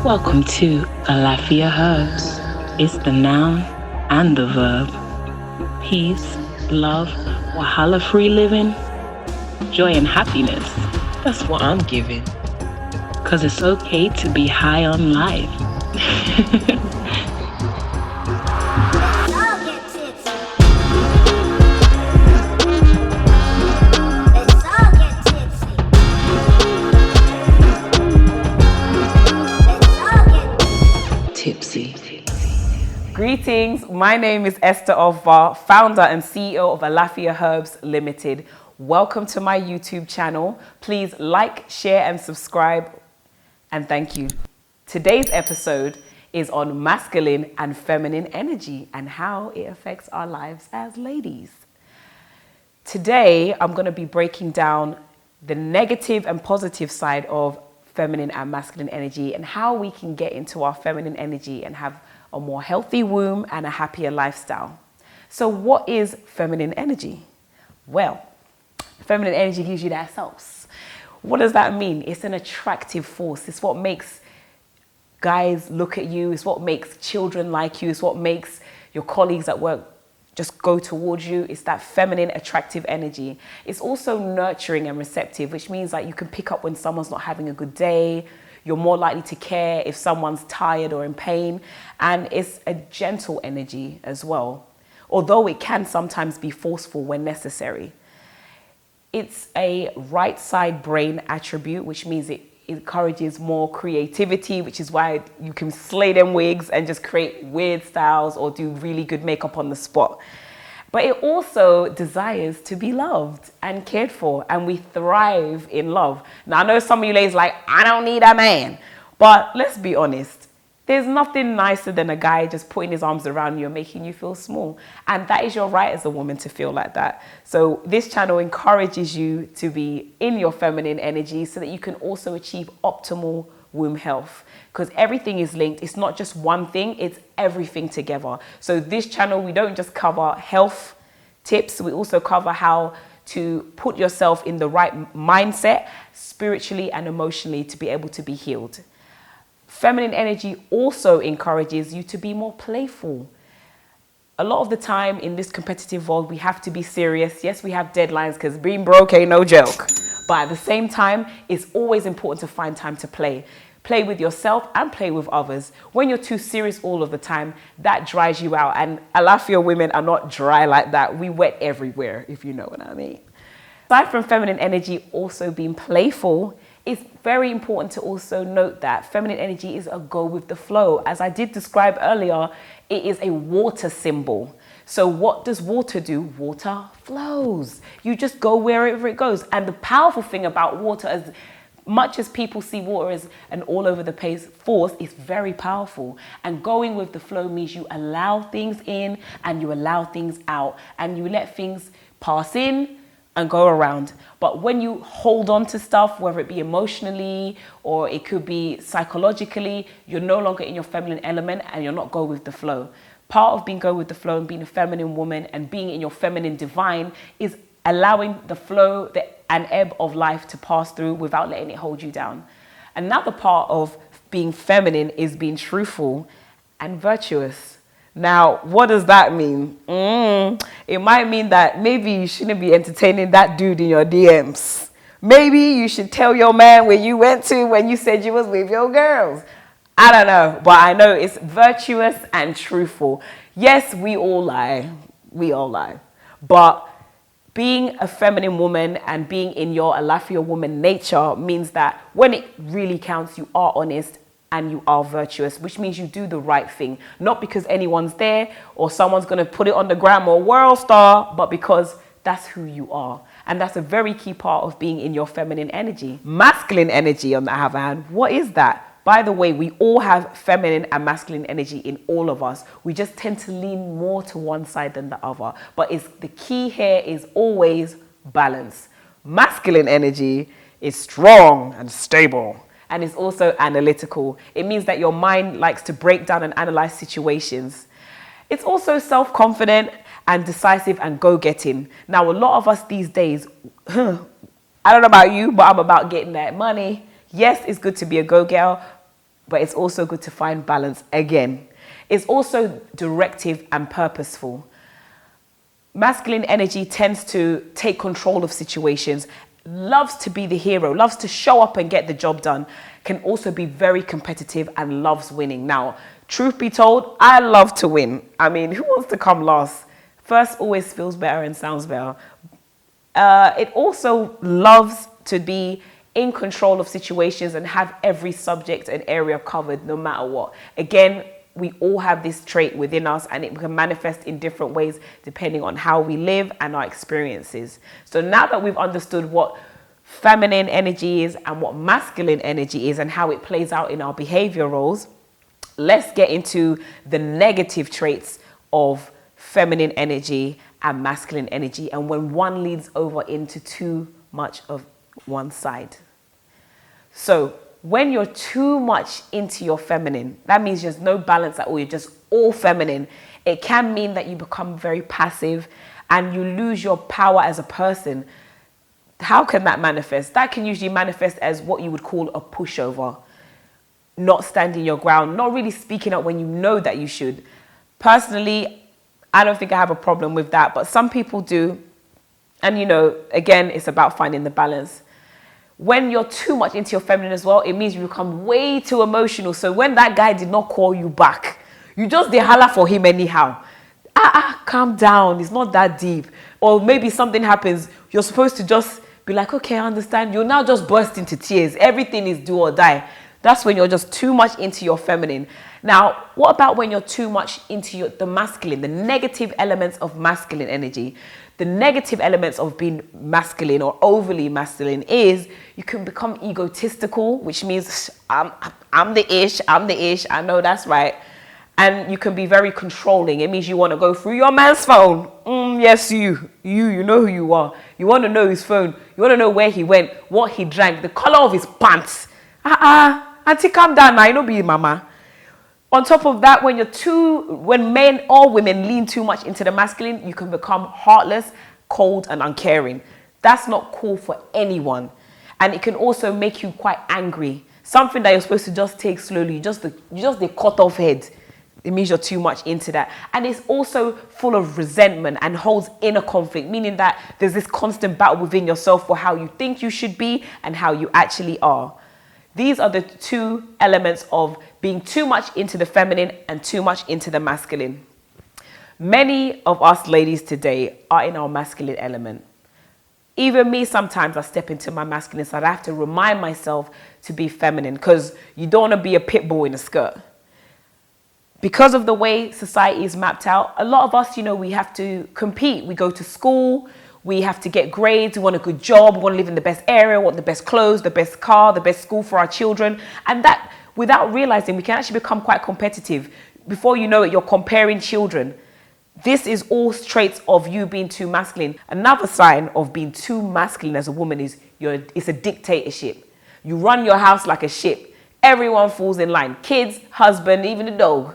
Welcome to Alafia Herbs. It's the noun and the verb. Peace, love, wahala-free living, joy and happiness. That's what I'm giving. 'Cause it's okay to be high on life. Tipsy. Greetings, my name is Esther Ovva, founder and CEO of Alafia Herbs Limited. Welcome to my YouTube channel. Please like, share and subscribe, and thank you. Today's episode is on masculine and feminine energy and how it affects our lives as ladies. Today, I'm going to be breaking down the negative and positive side of feminine and masculine energy and how we can get into our feminine energy and have a more healthy womb and a happier lifestyle. So what is feminine energy? Well, feminine energy gives you that sauce. What does that mean? It's an attractive force. It's what makes guys look at you. It's what makes children like you. It's what makes your colleagues at work just go towards you. It's that feminine, attractive energy. It's also nurturing and receptive, which means that you can pick up when someone's not having a good day. You're more likely to care if someone's tired or in pain. And it's a gentle energy as well, although it can sometimes be forceful when necessary. It's a right side brain attribute, which means it encourages more creativity, which is why you can slay them wigs and just create weird styles or do really good makeup on the spot. But it also desires to be loved and cared for, and we thrive in love. Now, I know some of you ladies like, I don't need a man. But let's be honest. There's nothing nicer than a guy just putting his arms around you and making you feel small. And that is your right as a woman to feel like that. So this channel encourages you to be in your feminine energy so that you can also achieve optimal womb health. Because everything is linked. It's not just one thing, it's everything together. So this channel, we don't just cover health tips, we also cover how to put yourself in the right mindset, spiritually and emotionally, to be able to be healed. Feminine energy also encourages you to be more playful. A lot of the time in this competitive world, we have to be serious. Yes, we have deadlines because being broke ain't no joke. But at the same time, it's always important to find time to play. Play with yourself and play with others. When you're too serious all of the time, that dries you out. And Alafia women are not dry like that. We wet everywhere, if you know what I mean. Aside from feminine energy also being playful, it's very important to also note that feminine energy is a go with the flow. As I did describe earlier, it is a water symbol. So what does water do? Water flows. You just go wherever it goes. And the powerful thing about water, as much as people see water as an all over the place force, it's very powerful. And going with the flow means you allow things in and you allow things out and you let things pass in and go around. But when you hold on to stuff, whether it be emotionally or it could be psychologically, you're no longer in your feminine element and you're not go with the flow. Part of being go with the flow and being a feminine woman and being in your feminine divine is allowing the flow and ebb of life to pass through without letting it hold you down. Another part of being feminine is being truthful and virtuous. Now, what does that mean? It might mean that maybe you shouldn't be entertaining that dude in your DMs. Maybe you should tell your man where you went to when you said you was with your girls. I don't know, but I know it's virtuous and truthful. Yes, we all lie. We all lie. But being a feminine woman and being in your Alafia woman nature means that when it really counts, you are honest and you are virtuous, which means you do the right thing. Not because anyone's there or someone's going to put it on the gram or world star, but because that's who you are. And that's a very key part of being in your feminine energy. Masculine energy, on the other hand, what is that? By the way, we all have feminine and masculine energy in all of us. We just tend to lean more to one side than the other. But the key here is always balance. Masculine energy is strong and stable. And it's also analytical. It means that your mind likes to break down and analyze situations. It's also self-confident and decisive and go-getting. Now, a lot of us these days, I don't know about you, but I'm about getting that money. Yes, it's good to be a go-getter, but it's also good to find balance again. It's also directive and purposeful. Masculine energy tends to take control of situations, loves to be the hero, loves to show up and get the job done, can also be very competitive and loves winning. Now, truth be told, I love to win. I mean, who wants to come last? First always feels better and sounds better. It also loves to be in control of situations and have every subject and area covered no matter what. Again, we all have this trait within us, and it can manifest in different ways depending on how we live and our experiences. So now that we've understood what feminine energy is and what masculine energy is and how it plays out in our behavior roles, let's get into the negative traits of feminine energy and masculine energy, and when one leads over into too much of one side. So when you're too much into your feminine, that means there's no balance at all. You're just all feminine. It can mean that you become very passive and you lose your power as a person. How can that manifest? That can usually manifest as what you would call a pushover, not standing your ground, not really speaking up when you know that you should. Personally, I don't think I have a problem with that, but some people do. And again, it's about finding the balance. When you're too much into your feminine as well, it means you become way too emotional. So when that guy did not call you back, you just dey holler for him anyhow. Calm down. It's not that deep. Or maybe something happens. You're supposed to just be like, okay, I understand. You'll now just burst into tears. Everything is do or die. That's when you're just too much into your feminine. Now, what about when you're too much into the masculine, the negative elements of masculine energy? The negative elements of being masculine or overly masculine is you can become egotistical, which means I'm the ish, I know that's right. And you can be very controlling. It means you want to go through your man's phone. Yes, you know who you are. You want to know his phone. You want to know where he went, what he drank, the color of his pants. Auntie, calm down now, you know be mama. On top of that, when men or women lean too much into the masculine, you can become heartless, cold, and uncaring. That's not cool for anyone. And it can also make you quite angry. Something that you're supposed to just take slowly. You just the cut off head. It means you're too much into that. And it's also full of resentment and holds inner conflict, meaning that there's this constant battle within yourself for how you think you should be and how you actually are. These are the two elements of being too much into the feminine and too much into the masculine. Many of us ladies today are in our masculine element. Even me, sometimes I step into my masculine side. I have to remind myself to be feminine because you don't want to be a pit bull in a skirt. Because of the way society is mapped out, a lot of us, we have to compete. We go to school. We have to get grades, we want a good job, we want to live in the best area, we want the best clothes, the best car, the best school for our children. And that, without realizing, we can actually become quite competitive. Before you know it, you're comparing children. This is all traits of you being too masculine. Another sign of being too masculine as a woman is it's a dictatorship. You run your house like a ship. Everyone falls in line. Kids, husband, even the dog.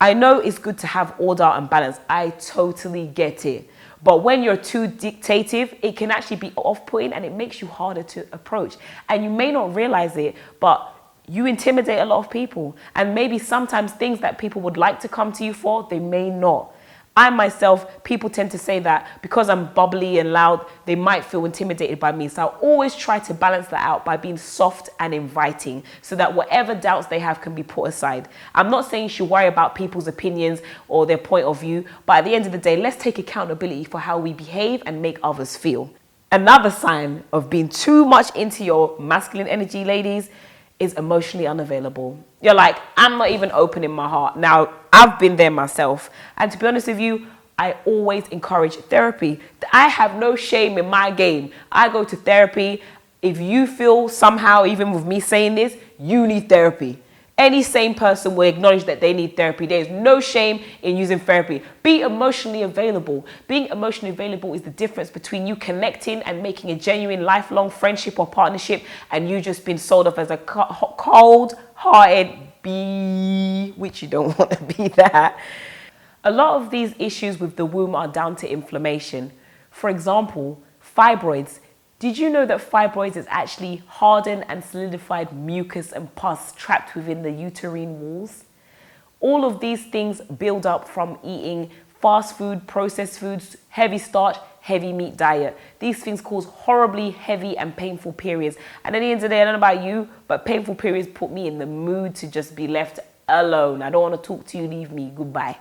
I know it's good to have order and balance. I totally get it. But when you're too dictative, it can actually be off-putting and it makes you harder to approach. And you may not realize it, but you intimidate a lot of people. And maybe sometimes things that people would like to come to you for, they may not. I myself, people tend to say that because I'm bubbly and loud, they might feel intimidated by me. So I always try to balance that out by being soft and inviting so that whatever doubts they have can be put aside. I'm not saying you should worry about people's opinions or their point of view, but at the end of the day, let's take accountability for how we behave and make others feel. Another sign of being too much into your masculine energy, ladies, is emotionally unavailable. You're like, I'm not even opening my heart. Now, I've been there myself. And to be honest with you, I always encourage therapy. I have no shame in my game. I go to therapy. If you feel somehow, even with me saying this, you need therapy. Any sane person will acknowledge that they need therapy. There is no shame in using therapy. Be emotionally available. Being emotionally available is the difference between you connecting and making a genuine lifelong friendship or partnership and you just being sold off as a cold-hearted bee, which you don't want to be that. A lot of these issues with the womb are down to inflammation. For example, fibroids. Did you know that fibroids is actually hardened and solidified mucus and pus trapped within the uterine walls? All of these things build up from eating fast food, processed foods, heavy starch, heavy meat diet. These things cause horribly heavy and painful periods. And at the end of the day, I don't know about you, but painful periods put me in the mood to just be left alone. I don't want to talk to you, leave me, goodbye.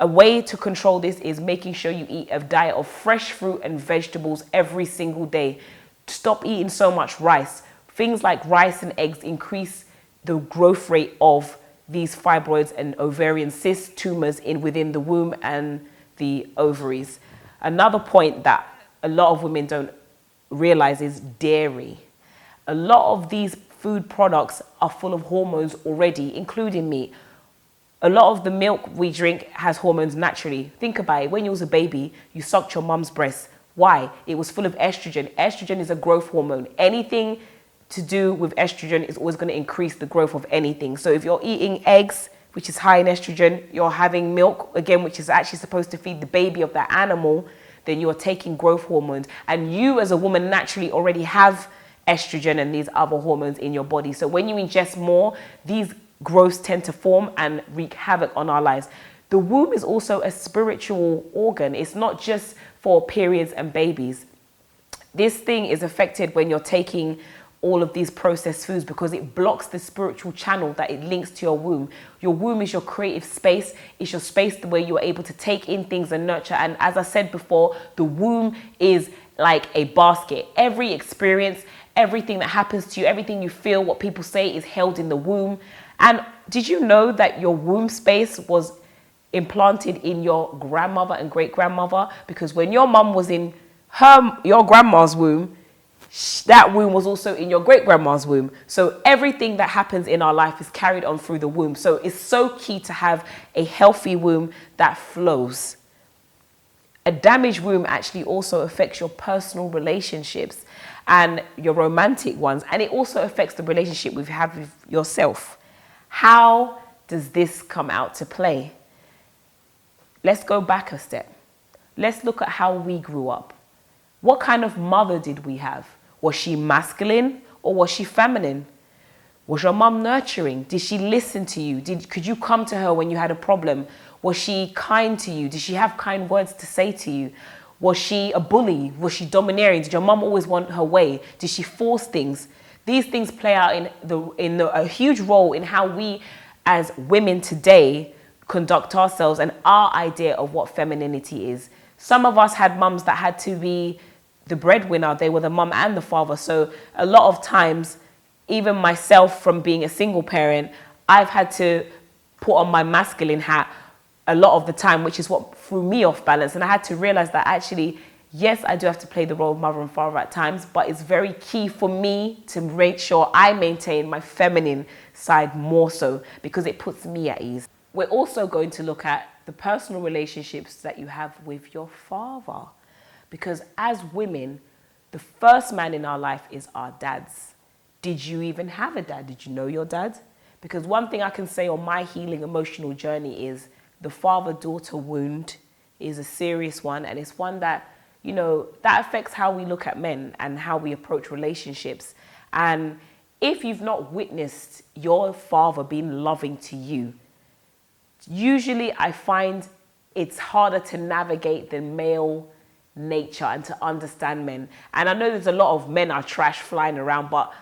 A way to control this is making sure you eat a diet of fresh fruit and vegetables every single day. Stop eating so much rice. Things like rice and eggs increase the growth rate of these fibroids and ovarian cysts, tumors within the womb and the ovaries. Another point that a lot of women don't realize is dairy. A lot of these food products are full of hormones already, including meat. A lot of the milk we drink has hormones naturally. Think about it. When you was a baby, you sucked your mum's breast. Why? It was full of estrogen. Estrogen is a growth hormone. Anything to do with estrogen is always going to increase the growth of anything. So if you're eating eggs, which is high in estrogen, you're having milk, again, which is actually supposed to feed the baby of that animal, then you're taking growth hormones. And you as a woman naturally already have estrogen and these other hormones in your body. So when you ingest more, these growths tend to form and wreak havoc on our lives. The womb is also a spiritual organ. It's not just for periods and babies. This thing is affected when you're taking all of these processed foods because it blocks the spiritual channel that it links to your womb. Your womb is your creative space. It's your space where you are able to take in things and nurture. And as I said before, the womb is like a basket. Every experience, everything that happens to you, everything you feel, what people say is held in the womb. And did you know that your womb space was implanted in your grandmother and great-grandmother? Because when your mum was in your grandma's womb, that womb was also in your great-grandma's womb. So everything that happens in our life is carried on through the womb. So it's so key to have a healthy womb that flows. A damaged womb actually also affects your personal relationships and your romantic ones. And it also affects the relationship we have with yourself. How does this come out to play? Let's go back a step. Let's look at how we grew up. What kind of mother did we have? Was she masculine or was she feminine? Was your mom nurturing? Did she listen to you? Could you come to her when you had a problem? Was she kind to you? Did she have kind words to say to you? Was she a bully? Was she domineering? Did your mom always want her way? Did she force things? These things play out in a huge role in how we as women today conduct ourselves and our idea of what femininity is. Some of us had mums that had to be the breadwinner. They were the mum and the father. So a lot of times, even myself from being a single parent, I've had to put on my masculine hat a lot of the time, which is what threw me off balance. And I had to realize that actually, yes, I do have to play the role of mother and father at times, but it's very key for me to make sure I maintain my feminine side more so because it puts me at ease. We're also going to look at the personal relationships that you have with your father. Because as women, the first man in our life is our dads. Did you even have a dad? Did you know your dad? Because one thing I can say on my healing emotional journey is the father-daughter wound is a serious one. And it's one that, you know, that affects how we look at men and how we approach relationships. And if you've not witnessed your father being loving to you, usually I find it's harder to navigate than male nature and to understand men. And I know there's a lot of men are trash flying around, but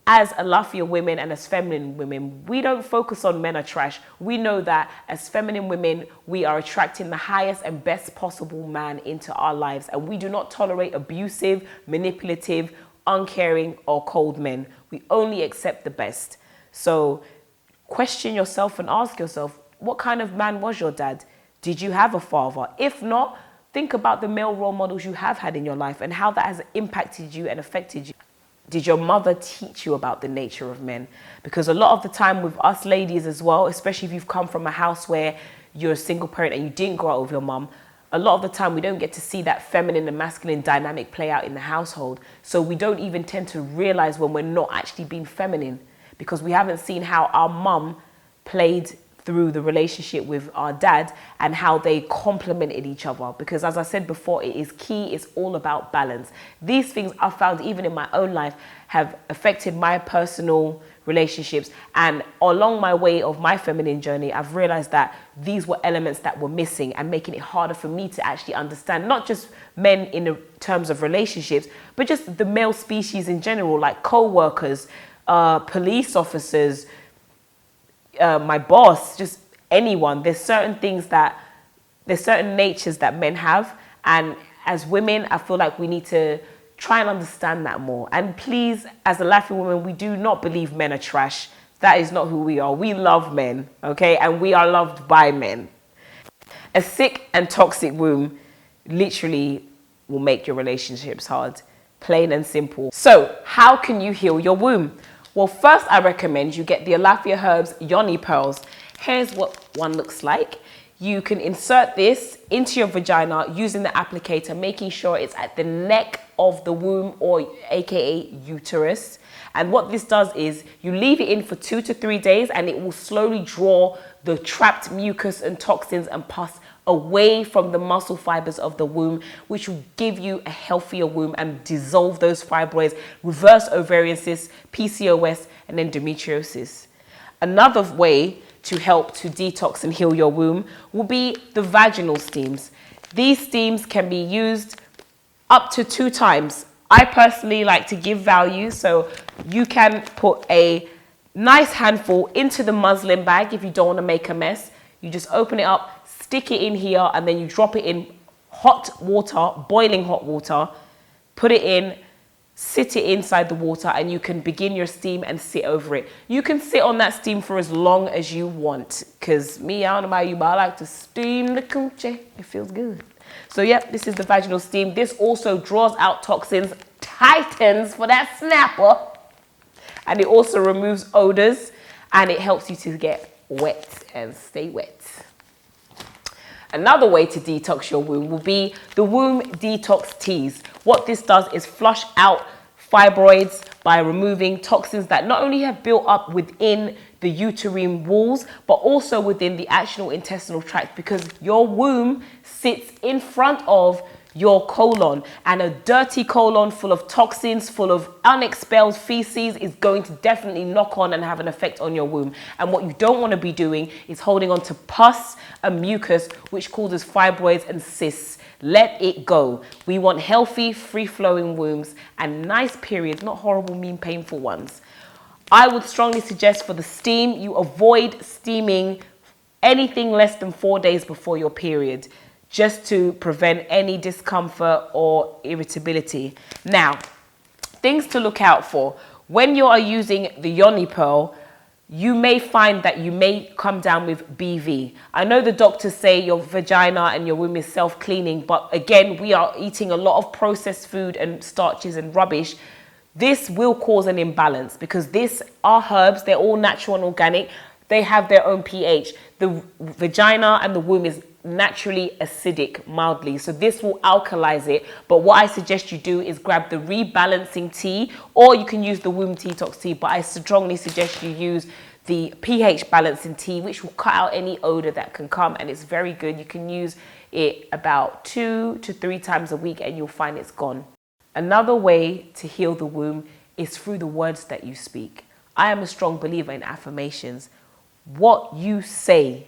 as Alafia women and as feminine women, we don't focus on men are trash. We know that as feminine women, we are attracting the highest and best possible man into our lives. And we do not tolerate abusive, manipulative, uncaring, or cold men. We only accept the best. So question yourself and ask yourself, what kind of man was your dad? Did you have a father? If not, think about the male role models you have had in your life and how that has impacted you and affected you. Did your mother teach you about the nature of men? Because a lot of the time with us ladies as well, especially if you've come from a house where you're a single parent and you didn't grow up with your mum, a lot of the time we don't get to see that feminine and masculine dynamic play out in the household. So we don't even tend to realize when we're not actually being feminine because we haven't seen how our mum played through the relationship with our dad and how they complemented each other. Because as I said before, it is key. It's all about balance. These things I found even in my own life have affected my personal relationships, and along my way of my feminine journey, I've realized that these were elements that were missing and making it harder for me to actually understand not just men in the terms of relationships, but just the male species in general, like co-workers, police officers, my boss, just anyone. There's certain natures that men have, and as women I feel like we need to try and understand that more. And please, as Alafia women, we do not believe men are trash. That is not who we are. We love men, okay, and we are loved by men. A sick and toxic womb literally will make your relationships hard, plain and simple. So how can you heal your womb? Well, first I recommend you get the Alafia Herbs Yoni Pearls. Here's what one looks like. You can insert this into your vagina using the applicator, making sure it's at the neck of the womb, or aka uterus. And what this does is you leave it in for 2 to 3 days, and it will slowly draw the trapped mucus and toxins and pus away from the muscle fibers of the womb, which will give you a healthier womb and dissolve those fibroids, reverse ovarian cysts, PCOS, and endometriosis. Another way to help to detox and heal your womb will be the vaginal steams. These steams can be used up to 2 times. I personally like to give value, so you can put a nice handful into the muslin bag if you don't want to make a mess. You just open it up, stick it in here, and then you drop it in hot water, boiling hot water, put it in, sit it inside the water, and you can begin your steam and sit over it. You can sit on that steam for as long as you want, because me, I don't know about you, but I like to steam the coochie. It feels good. So yep, this is the vaginal steam. This also draws out toxins, tightens for that snapper, and it also removes odors, and it helps you to get wet and stay wet. Another way to detox your womb will be the womb detox teas. What this does is flush out fibroids by removing toxins that not only have built up within the uterine walls, but also within the actual intestinal tract, because your womb sits in front of your colon, and a dirty colon full of toxins, full of unexpelled feces, is going to definitely knock on and have an effect on your womb. And what you don't want to be doing is holding on to pus and mucus, which causes fibroids and cysts. Let it go. We want healthy, free-flowing wombs and nice periods, not horrible, mean, painful ones. I would strongly suggest for the steam, you avoid steaming anything less than 4 days before your period, just to prevent any discomfort or irritability. Now, things to look out for. When you are using the Yoni Pearl, you may find that you may come down with BV. I know the doctors say your vagina and your womb is self-cleaning, but again, we are eating a lot of processed food and starches and rubbish. This will cause an imbalance, because these are herbs, they're all natural and organic. They have their own pH. The vagina and the womb is naturally acidic, mildly, so this will alkalize it. But what I suggest you do is grab the rebalancing tea, or you can use the womb detox tea, but I strongly suggest you use the pH balancing tea, which will cut out any odor that can come, and it's very good. You can use it about 2 to 3 times a week and you'll find it's gone. Another way to heal the womb is through the words that you speak. I am a strong believer in affirmations. What you say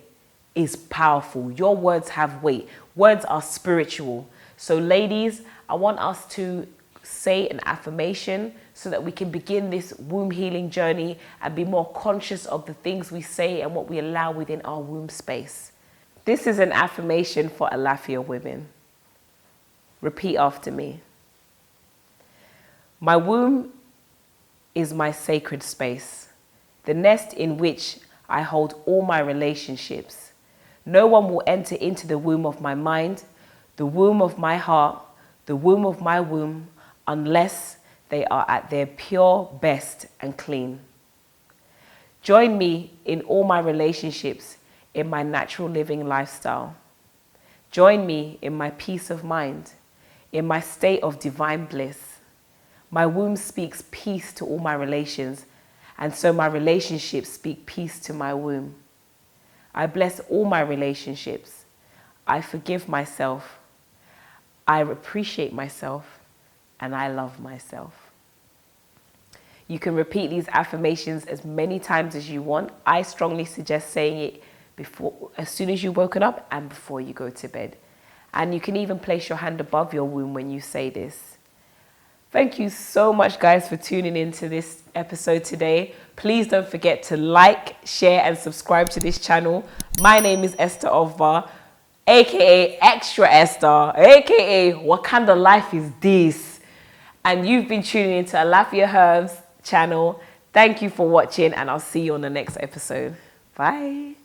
is powerful. Your words have weight. Words are spiritual. So ladies, I want us to say an affirmation so that we can begin this womb healing journey and be more conscious of the things we say and what we allow within our womb space. This is an affirmation for Alafia women. Repeat after me. My womb is my sacred space, the nest in which I hold all my relationships. No one will enter into the womb of my mind, the womb of my heart, the womb of my womb, unless they are at their pure best and clean. Join me in all my relationships in my natural living lifestyle. Join me in my peace of mind, in my state of divine bliss. My womb speaks peace to all my relations, and so my relationships speak peace to my womb. I bless all my relationships. I forgive myself. I appreciate myself. And I love myself. You can repeat these affirmations as many times as you want. I strongly suggest saying it as soon as you've woken up and before you go to bed. And you can even place your hand above your womb when you say this. Thank you so much, guys, for tuning into this episode today. Please don't forget to like, share, and subscribe to this channel. My name is Esther Ovva, aka Extra Esther, aka What Kind of Life Is This? And you've been tuning into Alafia Herbs channel. Thank you for watching, and I'll see you on the next episode. Bye.